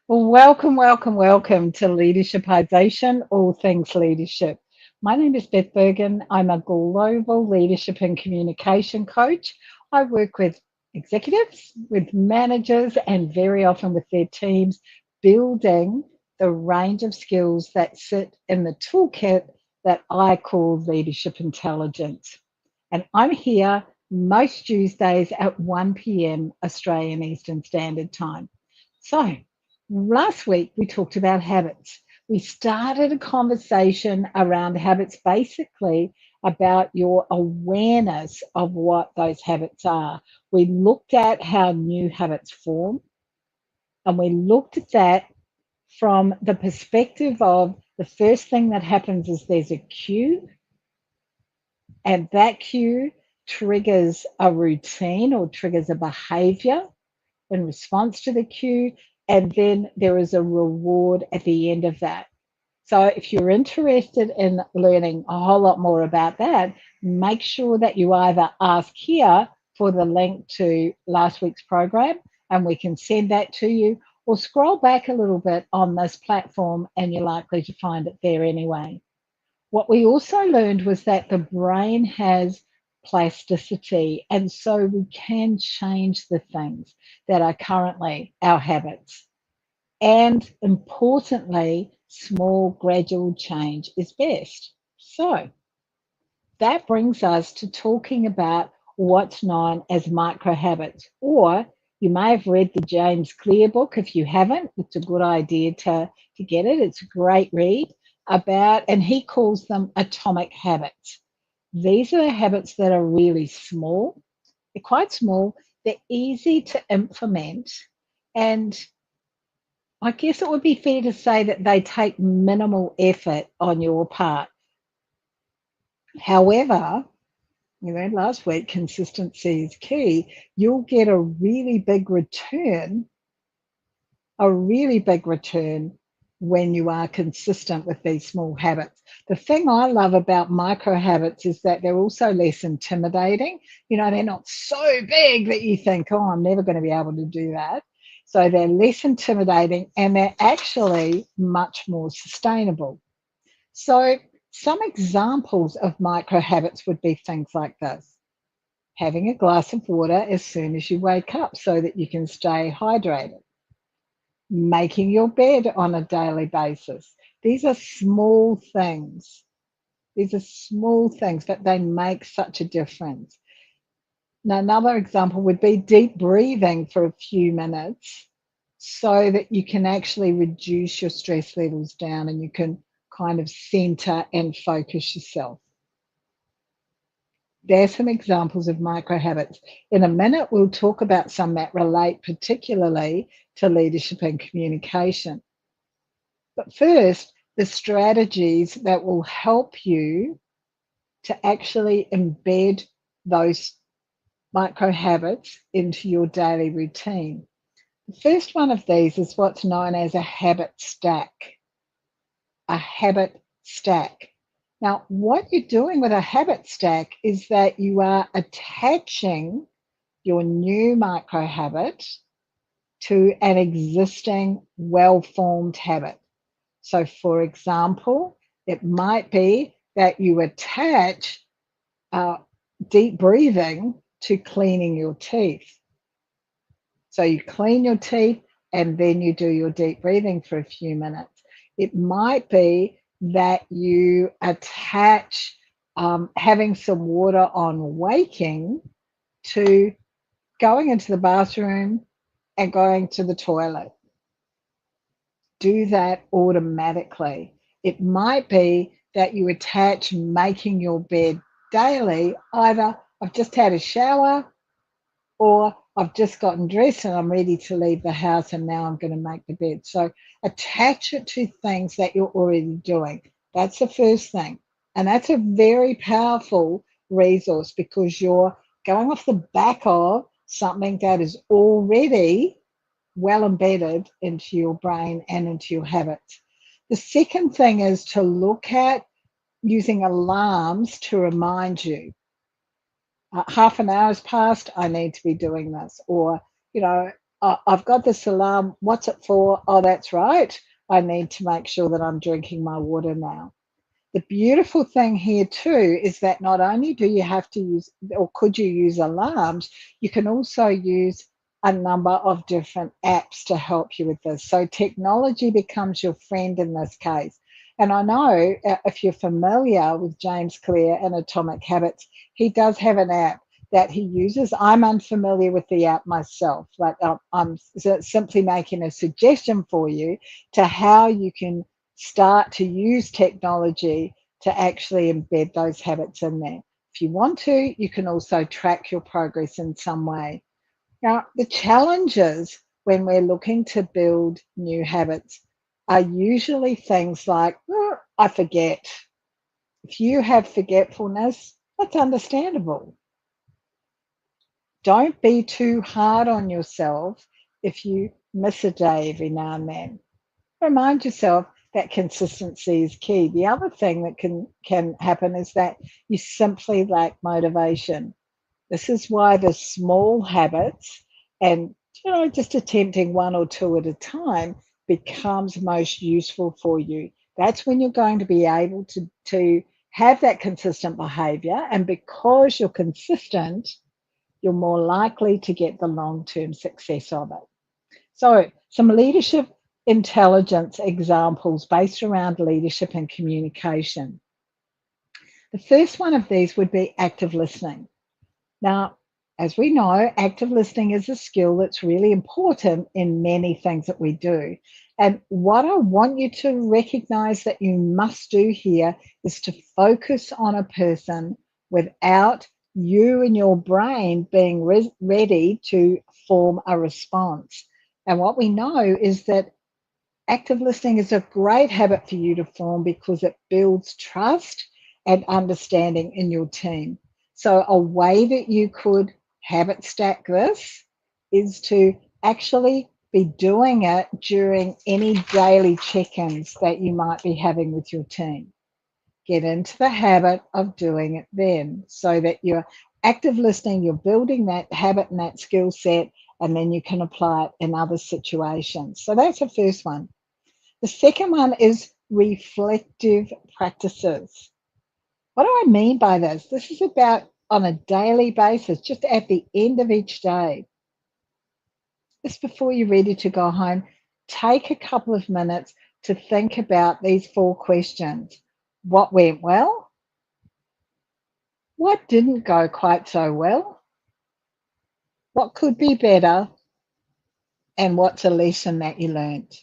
Welcome, welcome, welcome to Leadershipisation, all things leadership. My name is Beth Bergen. I'm a global leadership and communication coach. I work with executives, with managers, and very often with their teams, building the range of skills that sit in the toolkit that I call leadership intelligence. And I'm here most Tuesdays at 1 p.m. Australian Eastern Standard Time. So, last week, we talked about habits. We started a conversation around habits, basically about your awareness of what those habits are. We looked at how new habits form, and we looked at that from the perspective of the first thing that happens is there's a cue, and that cue triggers a routine or triggers a behavior in response to the cue, and then there is a reward at the end of that. So if you're interested in learning a whole lot more about that, make sure that you either ask here for the link to last week's program and we can send that to you, or scroll back a little bit on this platform and you're likely to find it there anyway. What we also learned was that the brain has plasticity, and so we can change the things that are currently our habits. And importantly, small gradual change is best. So that brings us to talking about what's known as micro habits, or you may have read the James Clear book. If you haven't, it's a good idea to get it. It's a great read about, and he calls them atomic habits. These are the habits that are really small. They're quite small. They're easy to implement. And I guess it would be fair to say that they take minimal effort on your part. However, last week, consistency is key. You'll get a really big return when you are consistent with these small habits. The thing I love about micro habits is that they're also less intimidating. They're not so big that you think, oh, I'm never going to be able to do that. So they're less intimidating and they're actually much more sustainable. So some examples of micro habits would be things like this. Having a glass of water as soon as you wake up so that you can stay hydrated. Making your bed on a daily basis. These are small things. But they make such a difference. Now, another example would be deep breathing for a few minutes so that you can actually reduce your stress levels down and you can kind of center and focus yourself. There's some examples of micro habits. In a minute, we'll talk about some that relate particularly to leadership and communication. But first, the strategies that will help you to actually embed those micro habits into your daily routine. The first one of these is what's known as a habit stack. A habit stack. Now, what you're doing with a habit stack is that you are attaching your new micro habit to an existing well-formed habit. So, for example, it might be that you attach deep breathing to cleaning your teeth. So you clean your teeth and then you do your deep breathing for a few minutes. It might be that you attach having some water on waking to going into the bathroom and going to the toilet. Do that automatically. It might be that you attach making your bed daily either I've just had a shower, or I've just gotten dressed and I'm ready to leave the house and now I'm going to make the bed. So attach it to things that you're already doing. That's the first thing. And that's a very powerful resource because you're going off the back of something that is already well embedded into your brain and into your habits. The second thing is to look at using alarms to remind you. Half an hour has passed, I need to be doing this. Or, I've got this alarm, what's it for? Oh, that's right, I need to make sure that I'm drinking my water now. The beautiful thing here too is that not only do you have to use, or could you use alarms, you can also use a number of different apps to help you with this. So technology becomes your friend in this case. And I know if you're familiar with James Clear and Atomic Habits, he does have an app that he uses. I'm unfamiliar with the app myself, but I'm simply making a suggestion for you to how you can start to use technology to actually embed those habits in there. If you want to, you can also track your progress in some way. Now, the challenges when we're looking to build new habits are usually things like, oh, I forget. If you have forgetfulness, that's understandable. Don't be too hard on yourself if you miss a day every now and then. Remind yourself that consistency is key. The other thing that can happen is that you simply lack motivation. This is why the small habits and just attempting one or two at a time becomes most useful for you. That's when you're going to be able to have that consistent behavior. And because you're consistent, you're more likely to get the long-term success of it. So, some leadership intelligence examples based around leadership and communication. The first one of these would be active listening. Now, as we know, active listening is a skill that's really important in many things that we do. And what I want you to recognize that you must do here is to focus on a person without you and your brain being ready to form a response. And what we know is that active listening is a great habit for you to form because it builds trust and understanding in your team. So, a way that you could habit stack this is to actually be doing it during any daily check ins that you might be having with your team. Get into the habit of doing it then so that you're active listening, you're building that habit and that skill set, and then you can apply it in other situations. So, that's the first one. The second one is reflective practices. What do I mean by this? This is about on a daily basis, just at the end of each day, just before you're ready to go home, take a couple of minutes to think about these 4 questions. What went well? What didn't go quite so well? What could be better? And what's a lesson that you learned?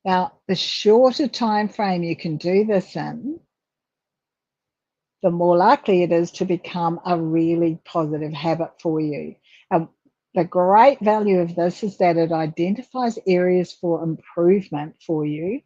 Now, the shorter time frame you can do this in, the more likely it is to become a really positive habit for you. And the great value of this is that it identifies areas for improvement for you.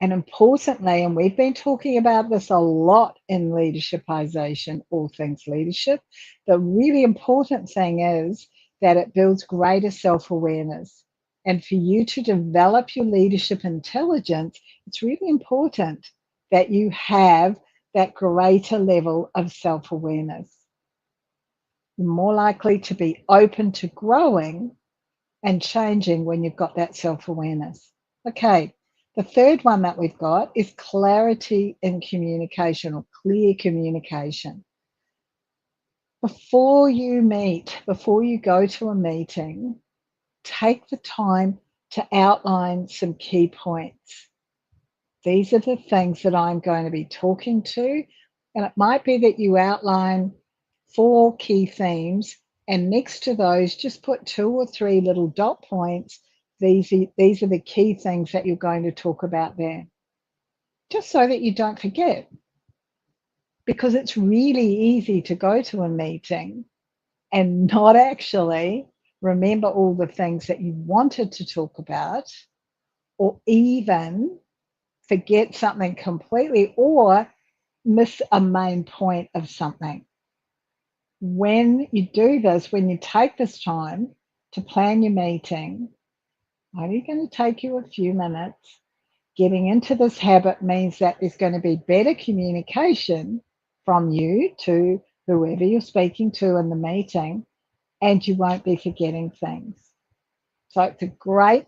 And importantly, and we've been talking about this a lot in leadershipization, all things leadership, the really important thing is that it builds greater self-awareness. And for you to develop your leadership intelligence, it's really important that you have that greater level of self-awareness. You're more likely to be open to growing and changing when you've got that self-awareness. Okay, the third one that we've got is clarity in communication or clear communication. Before you meet, before you go to a meeting, take the time to outline some key points. These are the things that I'm going to be talking to. And it might be that you outline 4 key themes, and next to those, just put 2 or 3 little dot points. These are the key things that you're going to talk about there, just so that you don't forget. because it's really easy to go to a meeting and not actually remember all the things that you wanted to talk about, or even forget something completely, or miss a main point of something. When you do this, when you take this time to plan your meeting, only going to take you a few minutes. Getting into this habit means that there's going to be better communication from you to whoever you're speaking to in the meeting, and you won't be forgetting things. So it's a great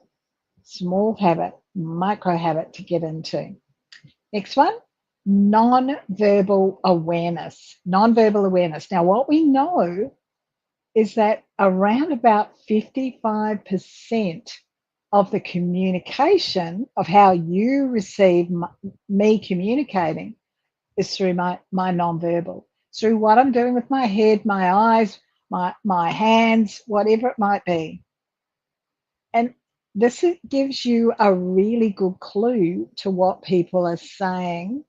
small habit, micro habit to get into. Next one, non-verbal awareness. Non-verbal awareness. Now, what we know is that around about 55% of the communication of how you receive me communicating is through my non-verbal, through what I'm doing with my head, my eyes, my hands, whatever it might be. And this gives you a really good clue to what people are saying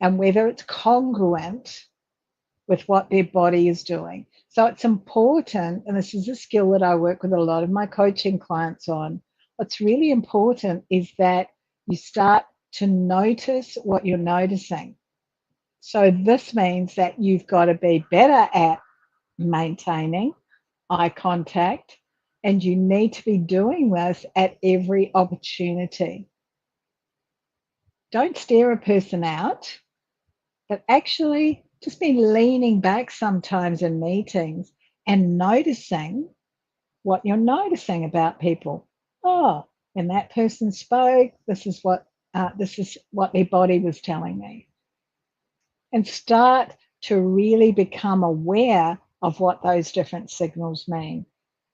and whether it's congruent with what their body is doing. So it's important, and this is a skill that I work with a lot of my coaching clients on. What's really important is that you start to notice what you're noticing. So this means that you've got to be better at maintaining eye contact, and you need to be doing this at every opportunity. Don't stare a person out, but actually just be leaning back sometimes in meetings and noticing what you're noticing about people. Oh, when that person spoke, this is what their body was telling me. And start to really become aware of what those different signals mean.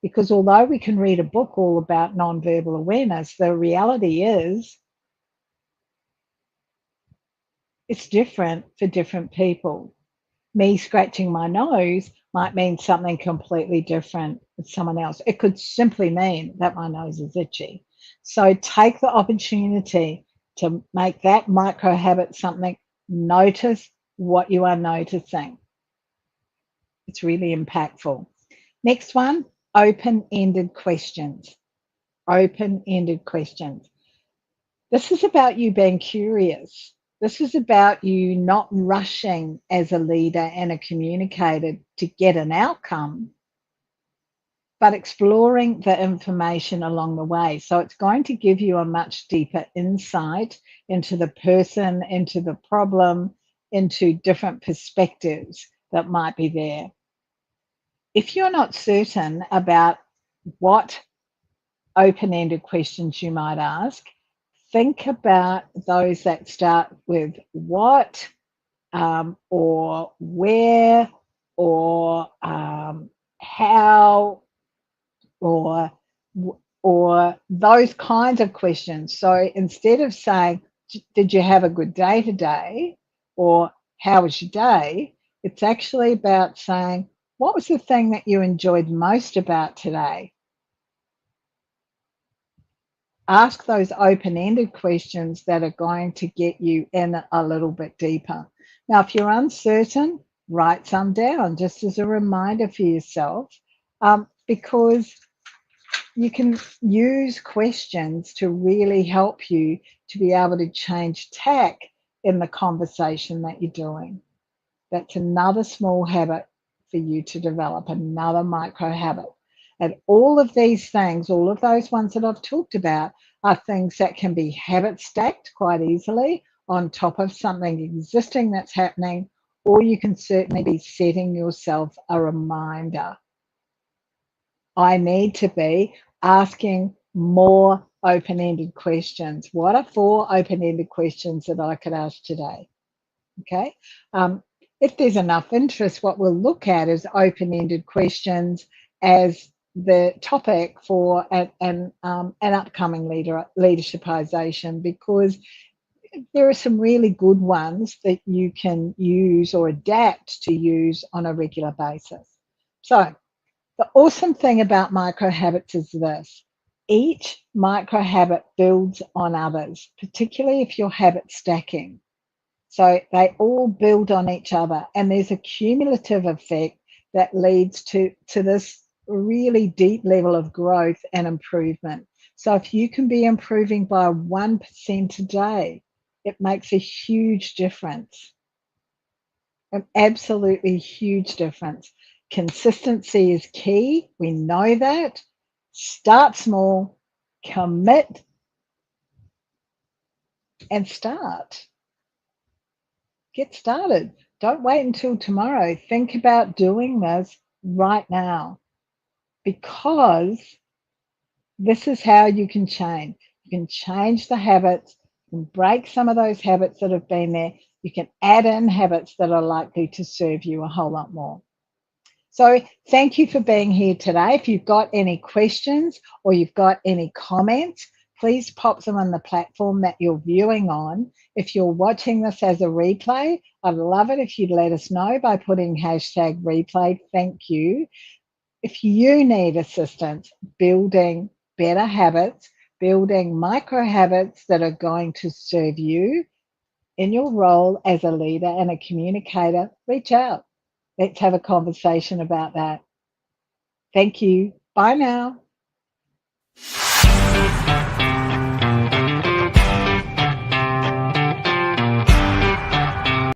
Because although we can read a book all about nonverbal awareness, the reality is it's different for different people. Me scratching my nose might mean something completely different with someone else. It could simply mean that my nose is itchy. So take the opportunity to make that micro habit something. Notice what you are noticing. It's really impactful. Next one, open-ended questions. Open-ended questions. This is about you being curious. This is about you not rushing as a leader and a communicator to get an outcome, but exploring the information along the way. So it's going to give you a much deeper insight into the person, into the problem, into different perspectives that might be there. If you're not certain about what open-ended questions you might ask, think about those that start with what, or where, or how, or those kinds of questions. So instead of saying, did you have a good day today, or how was your day, it's actually about saying, what was the thing that you enjoyed most about today? Ask those open-ended questions that are going to get you in a little bit deeper. Now, if you're uncertain, write some down just as a reminder for yourself, because you can use questions to really help you to be able to change tack in the conversation that you're doing. That's another small habit for you to develop, another micro habit. And all of these things, all of those ones that I've talked about, are things that can be habit stacked quite easily on top of something existing that's happening, or you can certainly be setting yourself a reminder. I need to be asking more open-ended questions. What are 4 open-ended questions that I could ask today? Okay. If there's enough interest, what we'll look at is open-ended questions as the topic for an upcoming leadershipization, because there are some really good ones that you can use or adapt to use on a regular basis. So the awesome thing about micro habits is this: each micro habit builds on others, particularly if you're habit stacking. So they all build on each other, and there's a cumulative effect that leads to this really deep level of growth and improvement. So if you can be improving by 1% a day, it makes a huge difference, an absolutely huge difference. Consistency is key. We know that. Start small, commit, and start. Get started. Don't wait until tomorrow. Think about doing this right now, because this is how you can change. You can change the habits, you can break some of those habits that have been there. You can add in habits that are likely to serve you a whole lot more. So thank you for being here today. If you've got any questions or you've got any comments, please pop them on the platform that you're viewing on. If you're watching this as a replay, I'd love it if you'd let us know by putting hashtag replay. Thank you. If you need assistance building better habits, building micro habits that are going to serve you in your role as a leader and a communicator, reach out. Let's have a conversation about that. Thank you. Bye now.